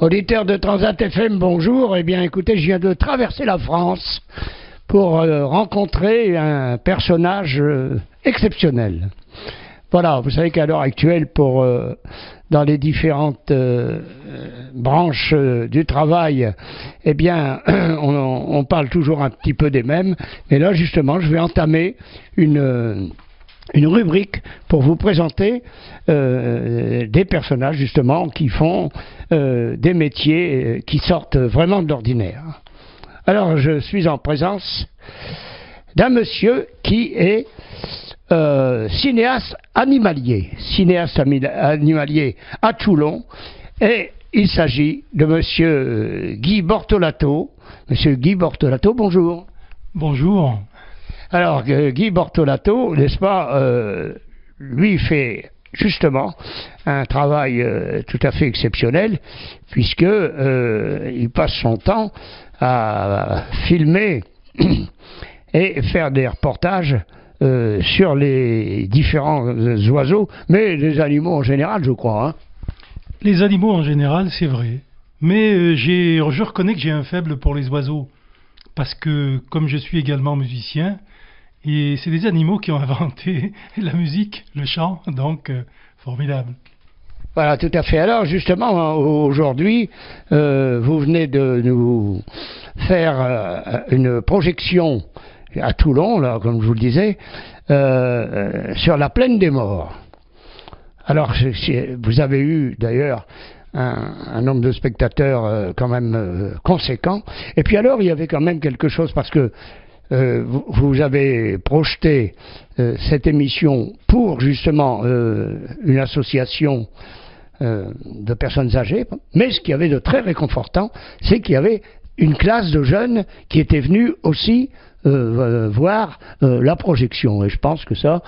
Auditeur de Transat FM, bonjour. Eh bien, écoutez, je viens de traverser la France pour rencontrer un personnage exceptionnel. Voilà, vous savez qu'à l'heure actuelle, dans les différentes branches du travail, eh bien, on parle toujours un petit peu des mêmes. Mais là, justement, je vais entamer une rubrique pour vous présenter des personnages justement qui font des métiers qui sortent vraiment de l'ordinaire. Alors je suis en présence d'un monsieur qui est cinéaste animalier à Toulon, et il s'agit de monsieur Guy Bortolato. Monsieur Guy Bortolato, bonjour. Bonjour. Alors, Guy Bortolato, n'est-ce pas, lui fait justement un travail tout à fait exceptionnel, puisque il passe son temps à filmer et faire des reportages sur les différents oiseaux, mais les animaux en général, je crois. Hein. Les animaux en général, c'est vrai. Mais je reconnais que j'ai un faible pour les oiseaux, parce que comme je suis également musicien, et c'est des animaux qui ont inventé la musique, le chant, donc formidable. Voilà, tout à fait. Alors justement, aujourd'hui, vous venez de nous faire une projection à Toulon, là, comme je vous le disais, sur la plaine des morts. Alors, vous avez eu d'ailleurs un nombre de spectateurs quand même conséquent. Et puis alors, il y avait quand même quelque chose, parce que vous avez projeté cette émission pour justement une association de personnes âgées, mais ce qu'il y avait de très réconfortant, c'est qu'il y avait une classe de jeunes qui étaient venus aussi voir la projection, et je pense que ça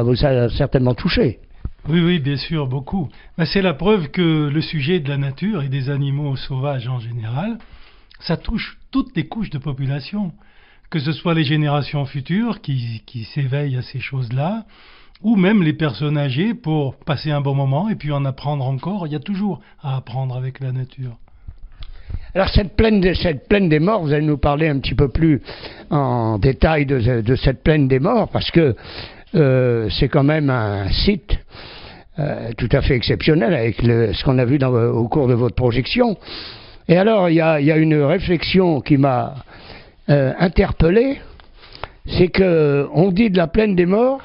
vous a certainement touché. Oui, bien sûr, beaucoup. Ben, c'est la preuve que le sujet de la nature et des animaux sauvages en général, ça touche toutes les couches de population. Que ce soit les générations futures qui s'éveillent à ces choses-là, ou même les personnes âgées pour passer un bon moment et puis en apprendre encore. Il y a toujours à apprendre avec la nature. Alors cette plaine des morts, vous allez nous parler un petit peu plus en détail de cette plaine des morts, parce que c'est quand même un site tout à fait exceptionnel avec ce qu'on a vu au cours de votre projection. Et alors il y a une réflexion qui m'a interpellé, c'est que on dit de la plaine des morts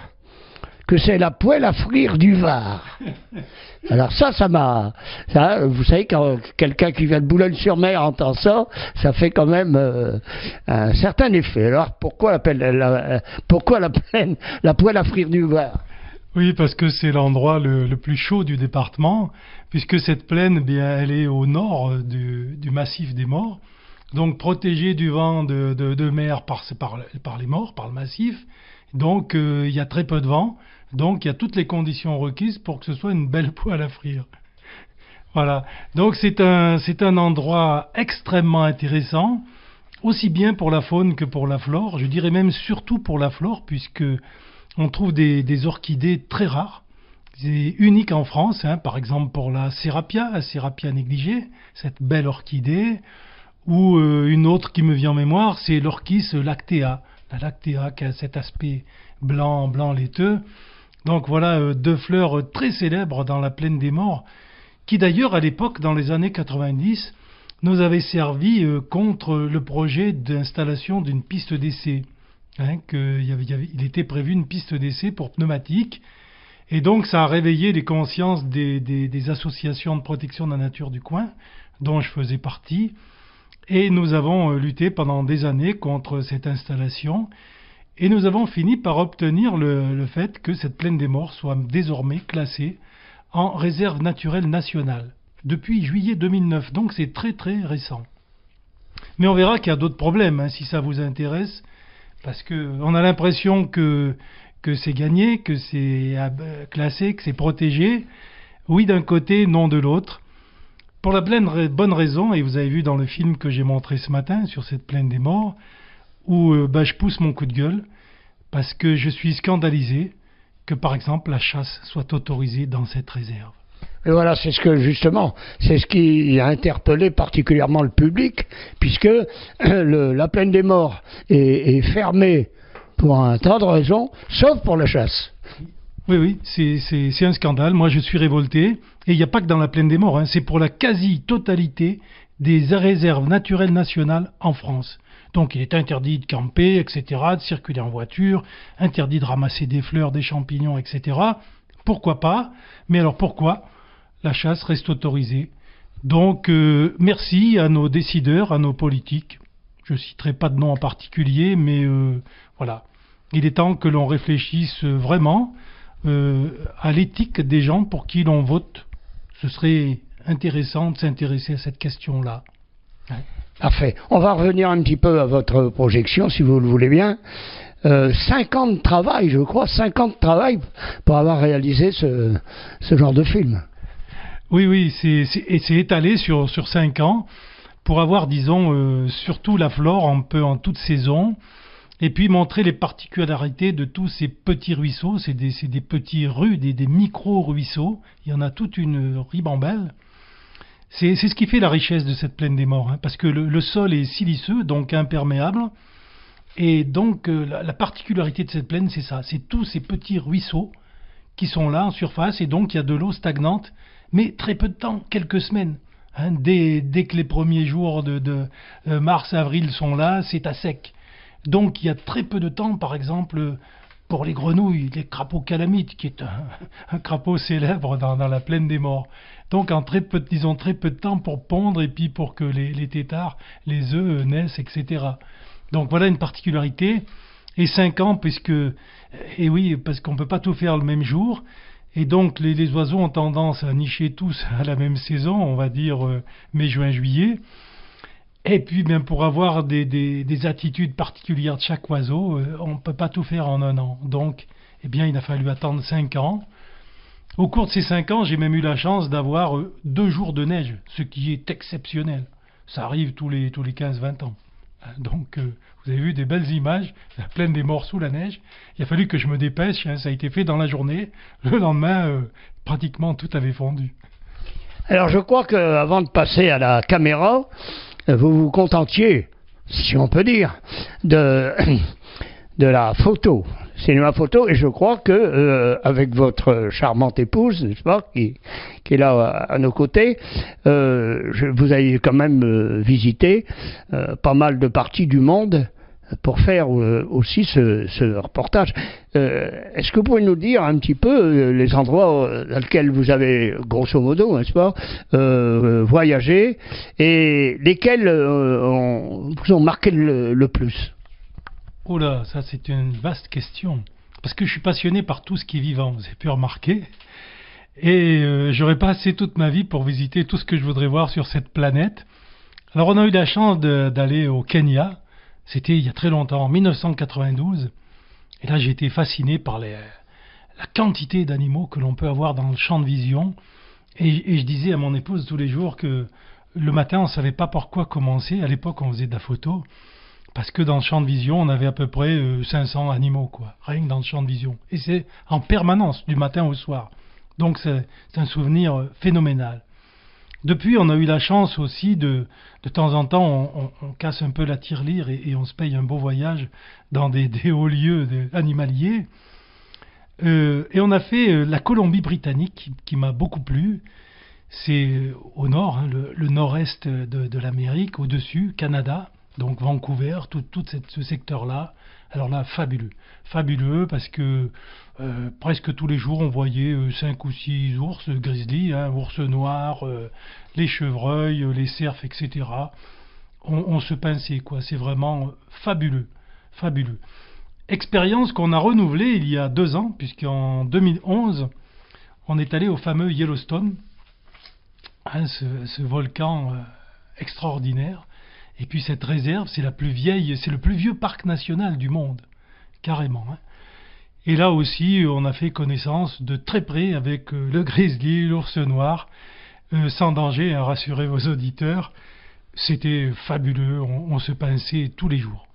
que c'est la poêle à frire du Var. Alors ça vous savez, quand quelqu'un qui vient de Boulogne-sur-Mer entend ça, ça fait quand même un certain effet. Alors pourquoi la poêle à frire du Var? Oui, parce que c'est l'endroit le plus chaud du département, puisque cette plaine, bien, elle est au nord du massif des Morts. Donc protégé du vent de mer par les morts, par le massif. Donc il y a très peu de vent, donc il y a toutes les conditions requises pour que ce soit une belle poêle à frire. Voilà, donc c'est un endroit extrêmement intéressant, aussi bien pour la faune que pour la flore, je dirais même surtout pour la flore, puisque on trouve des orchidées très rares. C'est unique en France, hein, par exemple pour la Serapia négligée, cette belle orchidée. Ou une autre qui me vient en mémoire, c'est l'orchis lactea. La lactea qui a cet aspect blanc laiteux. Donc voilà deux fleurs très célèbres dans la plaine des morts, qui d'ailleurs à l'époque, dans les années 90, nous avaient servi contre le projet d'installation d'une piste d'essai. Hein, il était prévu une piste d'essai pour pneumatiques, et donc ça a réveillé les consciences des associations de protection de la nature du coin, dont je faisais partie. Et nous avons lutté pendant des années contre cette installation, et nous avons fini par obtenir le fait que cette plaine des morts soit désormais classée en réserve naturelle nationale, depuis juillet 2009, donc c'est très très récent. Mais on verra qu'il y a d'autres problèmes, hein, si ça vous intéresse, parce qu'on a l'impression que c'est gagné, que c'est classé, que c'est protégé. Oui d'un côté, non de l'autre. Pour la bonne raison, et vous avez vu dans le film que j'ai montré ce matin sur cette plaine des morts, où je pousse mon coup de gueule, parce que je suis scandalisé que par exemple la chasse soit autorisée dans cette réserve. Et voilà, c'est ce que justement, c'est ce qui a interpellé particulièrement le public, puisque la plaine des Morts est fermée pour un tas de raisons, sauf pour la chasse. Oui, oui, c'est un scandale. Moi, je suis révolté. Et il n'y a pas que dans la plaine des Morts, hein, c'est pour la quasi-totalité des réserves naturelles nationales en France. Donc il est interdit de camper, etc., de circuler en voiture, interdit de ramasser des fleurs, des champignons, etc. Pourquoi pas? Mais alors pourquoi la chasse reste autorisée? Donc merci à nos décideurs, à nos politiques. Je ne citerai pas de nom en particulier, mais voilà. Il est temps que l'on réfléchisse vraiment à l'éthique des gens pour qui l'on vote. Ce serait intéressant de s'intéresser à cette question-là. Ouais. Parfait. On va revenir un petit peu à votre projection, si vous le voulez bien. 5 ans de travail, je crois, 5 ans de travail pour avoir réalisé ce genre de film. Oui, oui, c'est étalé sur 5 ans pour avoir, disons, surtout la flore un peu en toute saison, et puis montrer les particularités de tous ces petits ruisseaux. C'est des petits rues, des micro-ruisseaux. Il y en a toute une ribambelle. C'est ce qui fait la richesse de cette plaine des Morts, hein, parce que le sol est siliceux, donc imperméable. Et donc la particularité de cette plaine, c'est ça. C'est tous ces petits ruisseaux qui sont là en surface, et donc il y a de l'eau stagnante, mais très peu de temps, quelques semaines. Hein, dès que les premiers jours de mars-avril sont là, c'est à sec. Donc il y a très peu de temps, par exemple, pour les grenouilles, les crapauds calamites, qui est un crapaud célèbre dans la plaine des Morts. Donc en très peu de temps pour pondre et puis pour que les têtards, les œufs naissent, etc. Donc voilà une particularité. Et 5 ans, et oui, parce qu'on ne peut pas tout faire le même jour. Et donc les oiseaux ont tendance à nicher tous à la même saison, on va dire mai, juin, juillet. Et puis bien pour avoir des attitudes particulières de chaque oiseau, on ne peut pas tout faire en 1 an. Donc eh bien, il a fallu attendre 5 ans. Au cours de ces 5 ans, j'ai même eu la chance d'avoir 2 jours de neige, ce qui est exceptionnel. Ça arrive tous les 15-20 ans. Donc vous avez vu des belles images, la plaine des Morts sous la neige. Il a fallu que je me dépêche, hein, ça a été fait dans la journée. Le lendemain, pratiquement tout avait fondu. Alors je crois qu'avant de passer à la caméra, vous vous contentiez, si on peut dire, de la photo, cinéma photo, et je crois que avec votre charmante épouse, n'est-ce pas, qui est là à nos côtés, vous avez quand même visité pas mal de parties du monde pour faire aussi ce reportage. Est-ce que vous pouvez nous dire un petit peu les endroits dans lesquels vous avez, grosso modo, n'est-ce pas, voyagé, et lesquels vous ont marqué le plus? Oh là, ça c'est une vaste question. Parce que je suis passionné par tout ce qui est vivant, vous avez pu remarquer. Et j'aurais pas assez toute ma vie pour visiter tout ce que je voudrais voir sur cette planète. Alors on a eu la chance d'aller au Kenya. C'était il y a très longtemps, en 1992. Et là j'ai été fasciné par la quantité d'animaux que l'on peut avoir dans le champ de vision. Et je disais à mon épouse tous les jours que le matin on ne savait pas par quoi commencer. À l'époque on faisait de la photo. Parce que dans le champ de vision, on avait à peu près 500 animaux, quoi, rien que dans le champ de vision. Et c'est en permanence, du matin au soir. Donc c'est un souvenir phénoménal. Depuis, on a eu la chance aussi de temps en temps, on casse un peu la tirelire et on se paye un beau voyage dans des hauts lieux animaliers. Et on a fait la Colombie-Britannique, qui m'a beaucoup plu. C'est au nord, hein, le nord-est de l'Amérique, au-dessus, Canada. Donc Vancouver, tout ce secteur-là, alors là, fabuleux parce que presque tous les jours on voyait 5 ou 6 ours grizzly, hein, ours noirs, les chevreuils, les cerfs, etc. On se pinçait, quoi. C'est vraiment fabuleux. Expérience qu'on a renouvelée il y a 2 ans, puisqu'en 2011, on est allé au fameux Yellowstone, hein, ce volcan extraordinaire. Et puis cette réserve, c'est la plus vieille, c'est le plus vieux parc national du monde, carrément. Hein. Et là aussi, on a fait connaissance de très près avec le grizzly, l'ours noir, sans danger, hein, rassurez vos auditeurs. C'était fabuleux, on se pinçait tous les jours.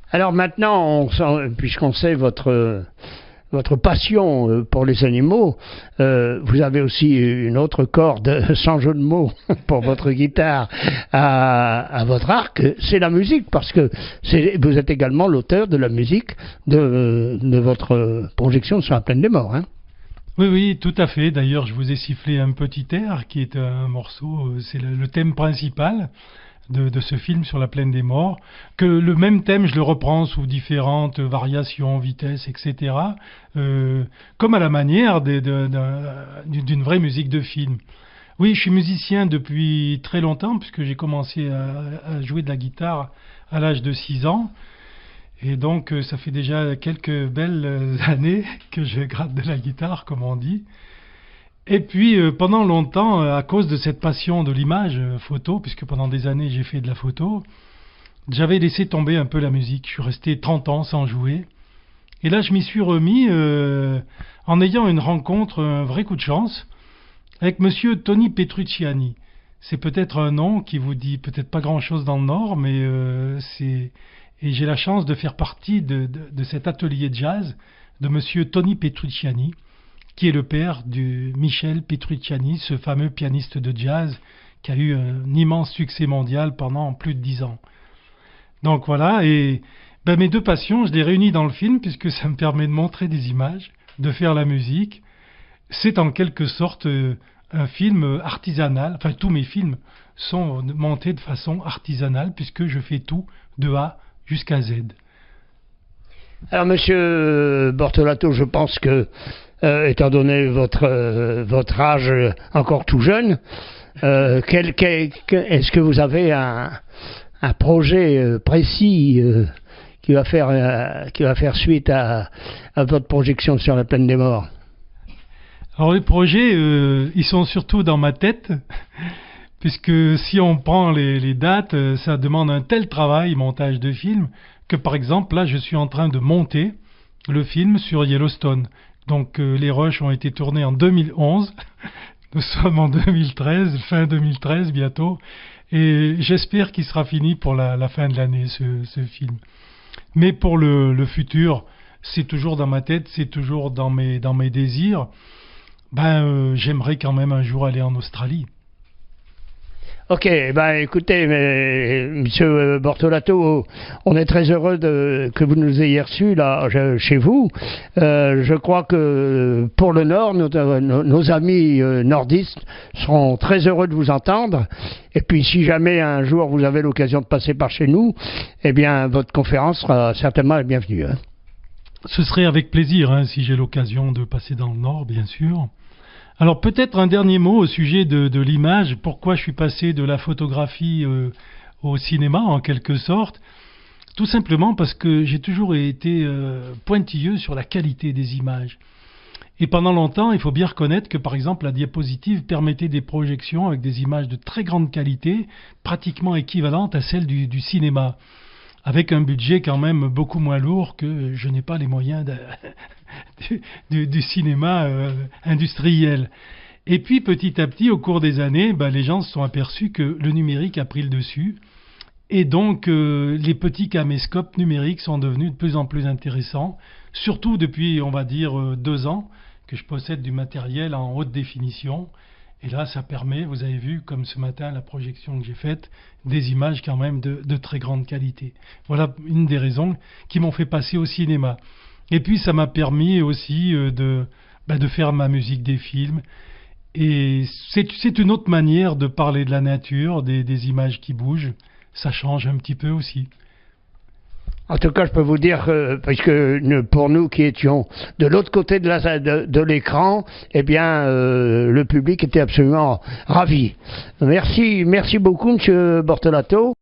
Alors maintenant, puisqu'on sait votre votre passion pour les animaux, vous avez aussi une autre corde, sans jeu de mots, pour votre guitare à votre arc, c'est la musique, parce que vous êtes également l'auteur de la musique de votre projection sur la plaine des morts. Hein. Oui, oui, tout à fait. D'ailleurs, je vous ai sifflé un petit air qui est un morceau, c'est le thème principal de ce film sur la plaine des morts, que le même thème, je le reprends sous différentes variations, vitesses, etc., comme à la manière d'une vraie musique de film. Oui, je suis musicien depuis très longtemps, puisque j'ai commencé à jouer de la guitare à l'âge de 6 ans, et donc ça fait déjà quelques belles années que je gratte de la guitare, comme on dit. Et puis pendant longtemps, à cause de cette passion de l'image photo, puisque pendant des années j'ai fait de la photo, j'avais laissé tomber un peu la musique. Je suis resté 30 ans sans jouer. Et là je m'y suis remis en ayant une rencontre, un vrai coup de chance, avec monsieur Tony Petrucciani. C'est peut-être un nom qui vous dit peut-être pas grand-chose dans le Nord, mais et j'ai la chance de faire partie de cet atelier de jazz de monsieur Tony Petrucciani, qui est le père de Michel Petrucciani, ce fameux pianiste de jazz qui a eu un immense succès mondial pendant plus de 10 ans. Donc voilà, et mes deux passions, je les réunis dans le film, puisque ça me permet de montrer des images, de faire la musique. C'est en quelque sorte un film artisanal, enfin tous mes films sont montés de façon artisanale, puisque je fais tout de A jusqu'à Z. Alors monsieur Bortolato, je pense que étant donné votre âge encore tout jeune, est-ce que vous avez un projet précis qui va faire suite à votre projection sur la plaine des morts? Alors les projets, ils sont surtout dans ma tête, puisque si on prend les dates, ça demande un tel travail, montage de film, que par exemple là je suis en train de monter le film sur Yellowstone. Donc les rushs ont été tournés en 2011, nous sommes en 2013, fin 2013 bientôt, et j'espère qu'il sera fini pour la fin de l'année ce film. Mais pour le futur, c'est toujours dans ma tête, c'est toujours dans mes désirs. J'aimerais quand même un jour aller en Australie. Ok, écoutez, monsieur Bortolato, on est très heureux que vous nous ayez reçus là chez vous. Je crois que pour le Nord, nos amis nordistes seront très heureux de vous entendre. Et puis si jamais un jour vous avez l'occasion de passer par chez nous, eh bien votre conférence sera certainement la bienvenue. Hein. Ce serait avec plaisir, hein, si j'ai l'occasion de passer dans le Nord, bien sûr. Alors peut-être un dernier mot au sujet de l'image, pourquoi je suis passé de la photographie au cinéma en quelque sorte. Tout simplement parce que j'ai toujours été pointilleux sur la qualité des images. Et pendant longtemps, il faut bien reconnaître que par exemple la diapositive permettait des projections avec des images de très grande qualité, pratiquement équivalentes à celles du cinéma, avec un budget quand même beaucoup moins lourd que je n'ai pas les moyens du cinéma industriel. Et puis petit à petit, au cours des années, les gens se sont aperçus que le numérique a pris le dessus, et donc les petits caméscopes numériques sont devenus de plus en plus intéressants, surtout depuis, on va dire, 2 ans, que je possède du matériel en haute définition. Et là, ça permet, vous avez vu, comme ce matin, la projection que j'ai faite, des images quand même de très grande qualité. Voilà une des raisons qui m'ont fait passer au cinéma. Et puis, ça m'a permis aussi de faire ma musique des films. Et c'est une autre manière de parler de la nature, des images qui bougent. Ça change un petit peu aussi. En tout cas, je peux vous dire, puisque pour nous qui étions de l'autre côté de l'écran, eh bien, le public était absolument ravi. Merci beaucoup, monsieur Bortolato.